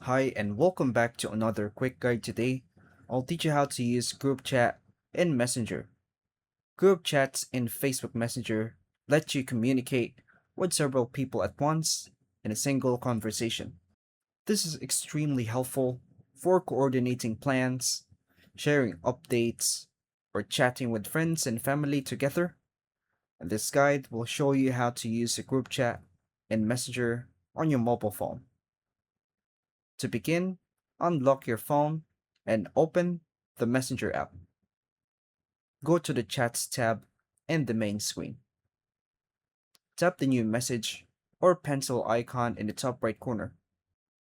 Hi, and welcome back to another quick guide today. I'll teach you how to use group chat in Messenger. Group chats in Facebook Messenger let you communicate with several people at once in a single conversation. This is extremely helpful for coordinating plans, sharing updates, or chatting with friends and family together. And this guide will show you how to use a group chat in Messenger on your mobile phone. To begin, unlock your phone and open the Messenger app. Go to the Chats tab in the main screen. Tap the new message or pencil icon in the top right corner.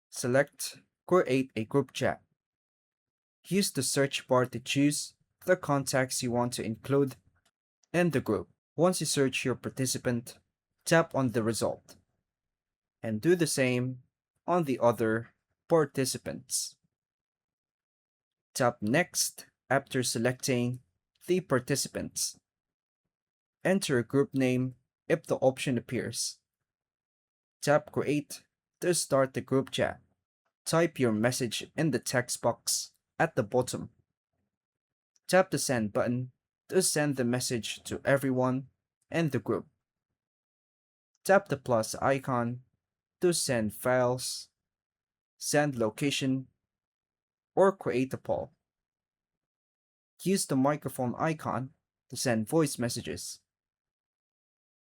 Select Create a Group Chat. Use the search bar to choose the contacts you want to include in the group. Once you search your participant, tap on the result and do the same on the other participants. Tap Next after selecting the participants. Enter a group name if the option appears. Tap Create to start the group chat. Type your message in the text box at the bottom. Tap the Send button to send the message to everyone in the group. Tap the plus icon to send files, send location, or create a poll. Use the microphone icon to send voice messages.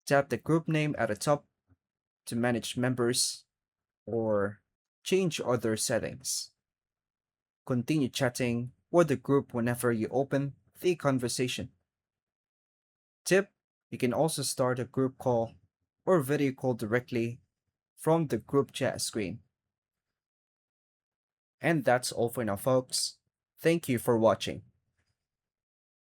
Tap the group name at the top to manage members or change other settings. Continue chatting with the group whenever you open the conversation. Tip: you can also start a group call or video call directly from the group chat screen. And that's all for now, folks. Thank you for watching.